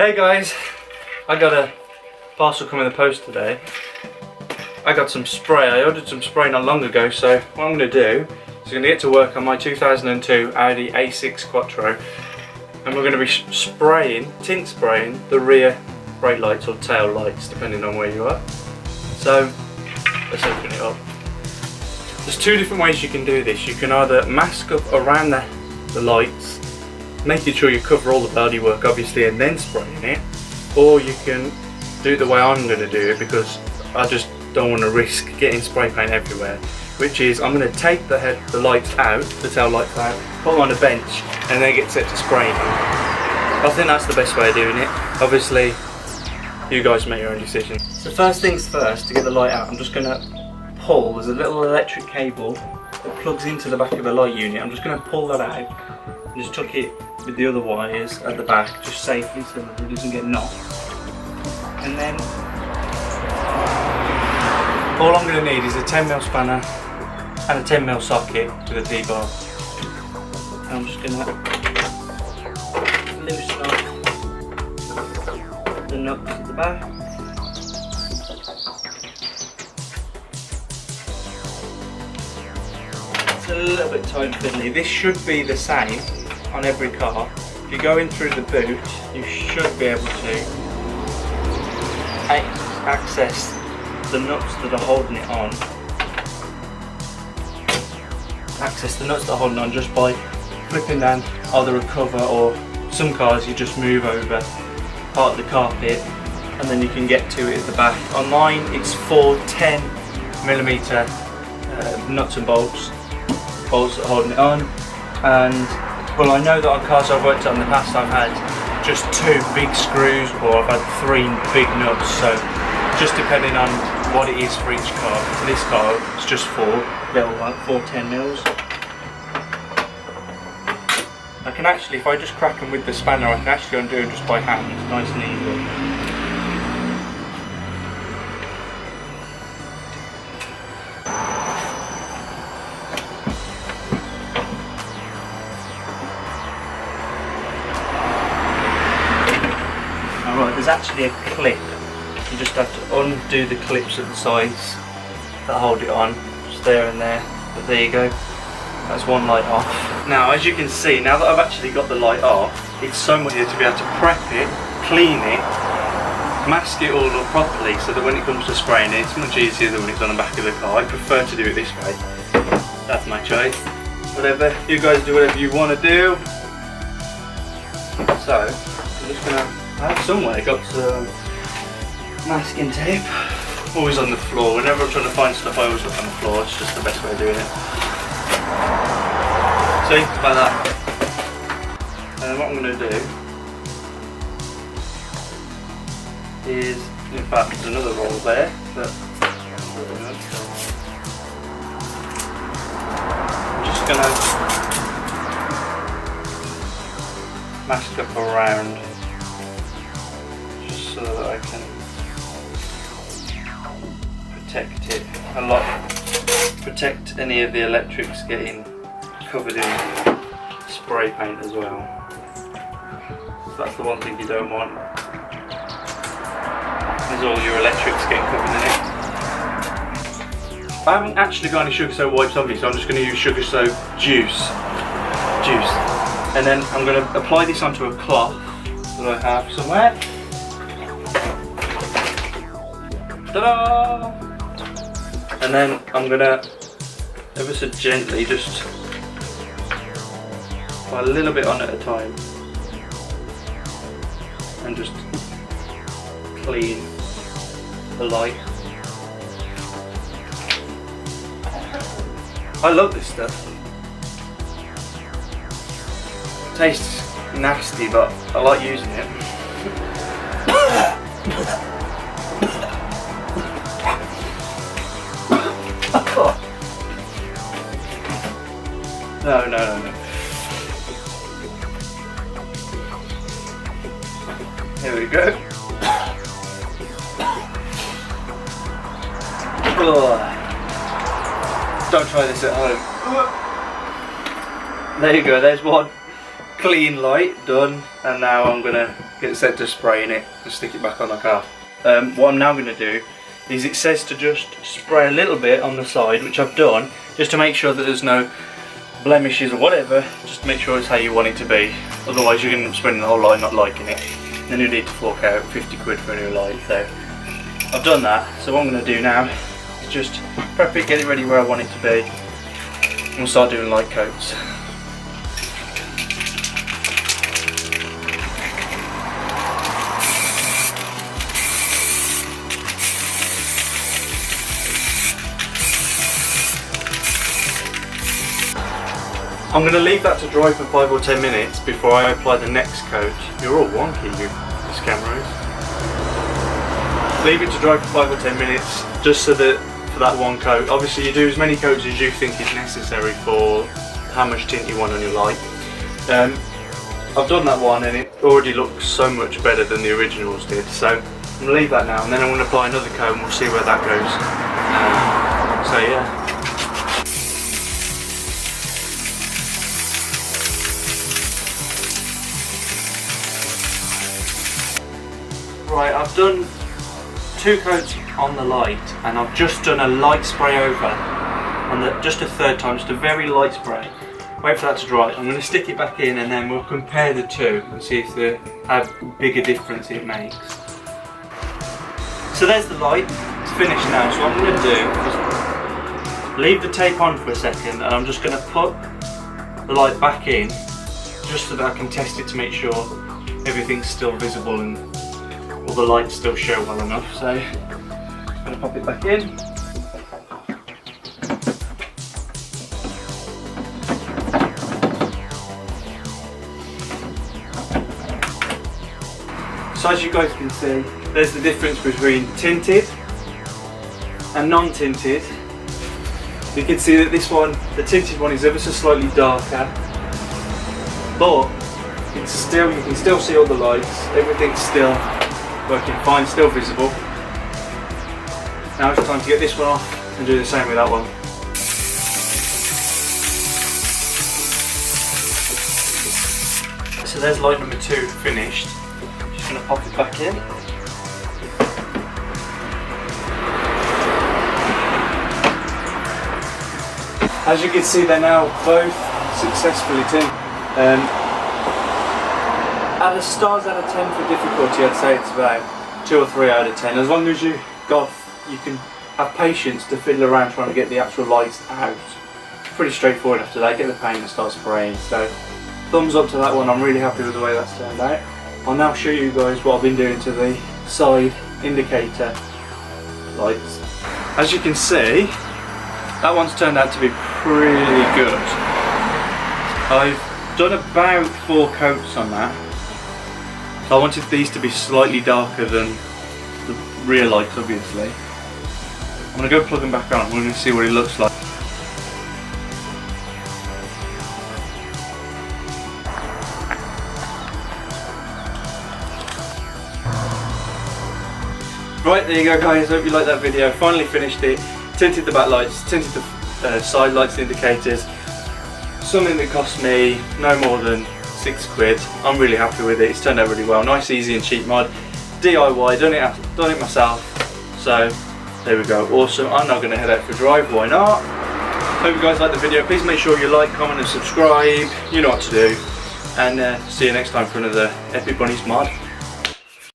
Hey guys, I got a parcel coming in the post today. I got some spray. I ordered some spray not long ago, so what I'm going to do is I'm going to get to work on my 2002 Audi A6 Quattro, and we're going to be tint spraying the rear brake lights or tail lights, depending on where you are. So let's open it up. There's two different ways you can do this. You can either mask up around the lights, making sure you cover all the bodywork obviously and then spraying it, or you can do it the way I'm going to do it, because I just don't want to risk getting spray paint everywhere, which is I'm going to take the lights out, the tail lights out, put them on a bench and then get set to spraying them. I think that's the best way of doing it. Obviously you guys make your own decision. So first things first, to get the light out, I'm just going to pull, there's a little electric cable that plugs into the back of the light unit. I'm just going to pull that out and just tuck it with the other wires at the back, just safely so that it doesn't get knocked. And then all I'm going to need is a 10mm spanner and a 10mm socket with a T-bar. And I'm just going to loosen up the nuts at the back. It's a little bit tight and fiddly. This should be the same on every car. If you go in through the boot, you should be able to access the nuts that are holding it on. Access the nuts that are holding on just by flipping down either a cover, or some cars you just move over part of the carpet and then you can get to it at the back. On mine it's 4 10mm nuts and bolts that are holding it on. And well, I know that on cars I've worked on in the past I've had just 2 big screws, or I've had 3 big nuts, so just depending on what it is for each car. For this car it's just 4 little 4 10mm. I can actually, if I just crack them with the spanner, I can actually go and do them just by hand, nice and easy. Alright, there's actually a clip. You just have to undo the clips at the sides that hold it on, just there and there. But there you go, that's one light off. Now as you can see, now that I've actually got the light off, it's so much easier to be able to prep it, clean it, mask it all up properly, so that when it comes to spraying it, it's much easier than when it's on the back of the car. I prefer to do it this way. That's my choice. Whatever, you guys do whatever you want to do. So I'm just gonna, I have somewhere got some masking tape, always on the floor. Whenever I'm trying to find stuff I always look on the floor, it's just the best way of doing it. See, like that. And what I'm going to do is, in fact there's another roll there, but I'm just going to mask up around, just so that I can protect it a lot, protect any of the electrics getting covered in spray paint as well. So that's the one thing you don't want, is all your electrics getting covered in it. I haven't actually got any sugar soap wipes on me, so I'm just going to use sugar soap juice. And then I'm going to apply this onto a cloth that I have somewhere. Ta-da! And then I'm going to ever so gently just apply a little bit on at a time and just clean the light. I love this stuff. It tastes nasty, but I like using it. No. Here we go. Don't try this at home. There you go, there's one clean light done, and now I'm going to get set to spraying it and stick it back on the car. What I'm now going to do is, it says to just spray a little bit on the side, which I've done, just to make sure that there's no blemishes or whatever, just to make sure it's how you want it to be. Otherwise you're going to end up spending the whole light not liking it. Then you need to fork out 50 quid for a new light. So I've done that, so what I'm going to do now is just prep it, get it ready where I want it to be, and we'll start doing light coats. I'm going to leave that to dry for 5 or 10 minutes before I apply the next coat. You're all wonky, this camera is. Leave it to dry for 5 or 10 minutes, just so that for that one coat. Obviously you do as many coats as you think is necessary for how much tint you want on your light. I've done that one and it already looks so much better than the originals did. So I'm going to leave that now, and then I'm going to apply another coat and we'll see where that goes. So yeah. Right, I've done 2 coats on the light, and I've just done a light spray over on just a third time, just a very light spray. Wait for that to dry. I'm going to stick it back in, and then we'll compare the two and see if how big a difference it makes. So there's the light, it's finished now. So what I'm going to do is leave the tape on for a second, and I'm just going to put the light back in, just so that I can test it to make sure everything's still visible and all the lights still show well enough. So I'm going to pop it back in. So as you guys can see, there's the difference between tinted and non-tinted. You can see that this one, the tinted one, is ever so slightly darker, but it's still, you can still see all the lights, everything's still working fine, still visible. Now it's time to get this one off and do the same with that one. So there's light number 2 finished. Just going to pop it back in. As you can see, they're now both successfully tinted. At a stars out of 10 for difficulty, I'd say it's about 2 or 3 out of 10. As long as you can have patience to fiddle around trying to get the actual lights out. Pretty straightforward after that. Get the paint and start spraying. So thumbs up to that one. I'm really happy with the way that's turned out. I'll now show you guys what I've been doing to the side indicator lights. As you can see, that one's turned out to be pretty good. I've done about 4 coats on that. I wanted these to be slightly darker than the rear lights, obviously. I'm going to go plug them back on, we're going to see what it looks like. Right, there you go guys, hope you liked that video. Finally finished it, tinted the backlights, tinted the side lights, the indicators. Something that cost me no more than 6 quid. I'm really happy with it. It's turned out really well. Nice, easy and cheap mod. DIY, done it myself. So there we go. Awesome. I'm now going to head out for a drive. Why not? Hope you guys liked the video. Please make sure you like, comment and subscribe. You know what to do. And see you next time for another Epic Bunnies mod.